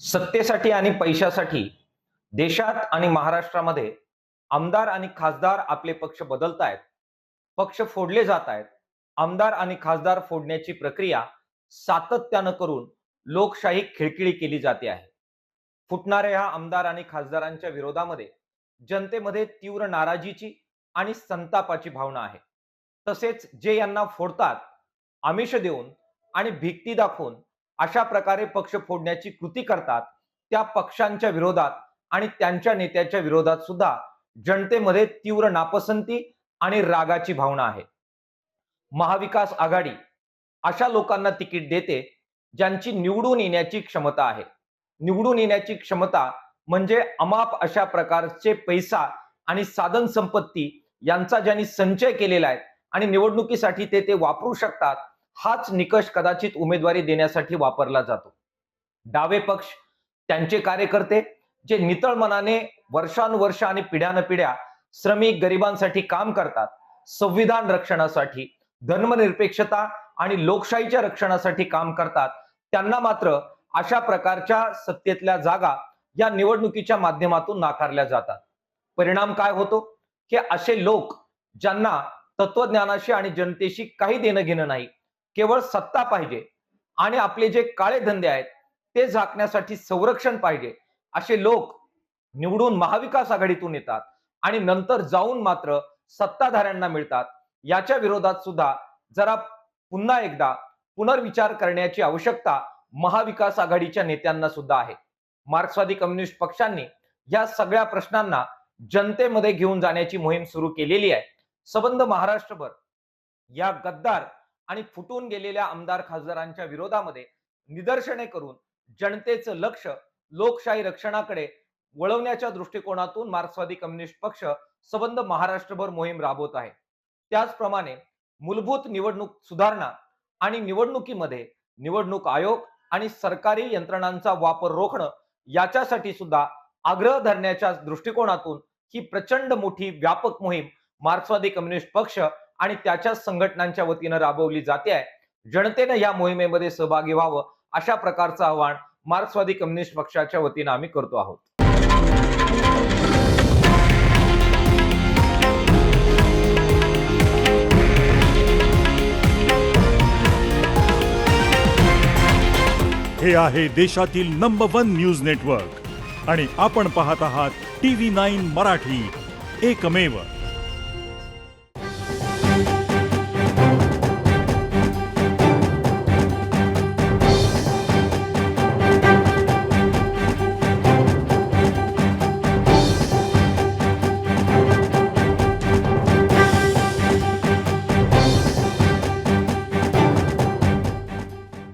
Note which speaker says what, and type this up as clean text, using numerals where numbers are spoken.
Speaker 1: सत्तेसाठी आणि पैशासाठी देशात आणि महाराष्ट्रामध्ये आमदार आणि खासदार आपले पक्ष बदलतायत. पक्ष फोडले जात आहेत. आमदार आणि खासदार फोडण्याची प्रक्रिया सातत्यानं करून लोकशाही खिळखिळी केली जाते आहे. फुटणाऱ्या ह्या आमदार आणि खासदारांच्या विरोधामध्ये जनतेमध्ये तीव्र नाराजीची आणि संतापाची भावना आहे. तसेच जे यांना फोडतात, आमिष देऊन आणि भिक्ती दाखवून अशा प्रकारे पक्ष फोडण्याची कृती करतात, त्या पक्षांच्या विरोधात आणि त्यांच्या नेत्याच्या विरोधात सुद्धा जनतेमध्ये तीव्र नापसंती आणि रागाची भावना आहे. महाविकास आघाडी अशा लोकांना तिकीट देते ज्यांची निवडून येण्याची क्षमता आहे. निवडून येण्याची क्षमता म्हणजे अमाप अशा प्रकारचे पैसा आणि साधन संपत्ती यांचा ज्यांनी संचय केलेला आहे आणि निवडणुकीसाठी ते वापरू शकतात, हाच निकष कदाचित उमेदवारी देण्यासाठी वापरला जातो. डावे पक्ष त्यांचे कार्यकर्ते जे नितळ मनाने वर्षानुवर्ष आणि पिढ्यानपिढ्या श्रमिक गरिबांसाठी काम करतात, संविधान रक्षणासाठी, धर्मनिरपेक्षता आणि लोकशाहीच्या रक्षणासाठी काम करतात, त्यांना मात्र अशा प्रकारच्या सत्तेतल्या जागा या निवडणुकीच्या माध्यमातून नाकारल्या जातात. परिणाम काय होतो की असे लोक ज्यांना तत्वज्ञानाशी आणि जनतेशी काही देणं घेणं नाही, केवळ सत्ता पाहिजे आणि आपले जे काळे धंदे आहेत ते झाकण्यासाठी संरक्षण पाहिजे, असे लोक निवडून महाविकास आघाडीतून येतात आणि नंतर जाऊन मात्र सत्ताधाऱ्यांना मिळतात. याच्या विरोधात सुद्धा जरा पुन्हा एकदा पुनर्विचार करण्याची आवश्यकता महाविकास आघाडीच्या नेत्यांना सुद्धा आहे. मार्क्सवादी कम्युनिस्ट पक्षांनी या सगळ्या प्रश्नांना जनतेमध्ये घेऊन जाण्याची मोहीम सुरू केलेली आहे. संबंध महाराष्ट्रभर या गद्दार आणि फुटून गेलेल्या आमदार खासदारांच्या विरोधामध्ये निदर्शने करून जनतेचं लक्ष लोकशाही रक्षणाकडे वळवण्याच्या दृष्टिकोनातून मार्क्सवादी कम्युनिस्ट पक्ष संबंध महाराष्ट्रभर मोहीम राबवत आहे. त्याचप्रमाणे मूलभूत निवडणूक सुधारणा आणि निवडणुकीमध्ये निवडणूक आयोग आणि सरकारी यंत्रणांचा वापर रोखणं याच्यासाठी सुद्धा आग्रह धरण्याच्या दृष्टिकोनातून ही प्रचंड मोठी व्यापक मोहीम मार्क्सवादी कम्युनिस्ट पक्ष आणि त्याच्या संघटनांच्या वतीनं राबवली जाते आहे. जनतेनं या मोहिमेमध्ये सहभागी व्हावं अशा प्रकारचं आवाहन मार्क्सवादी कम्युनिस्ट पक्षाच्या वतीनं आम्ही करतो आहोत.
Speaker 2: हे आहे देशातील नंबर 1 न्यूज नेटवर्क आणि आपण पाहत आहात TV9 मराठी, एकमेव.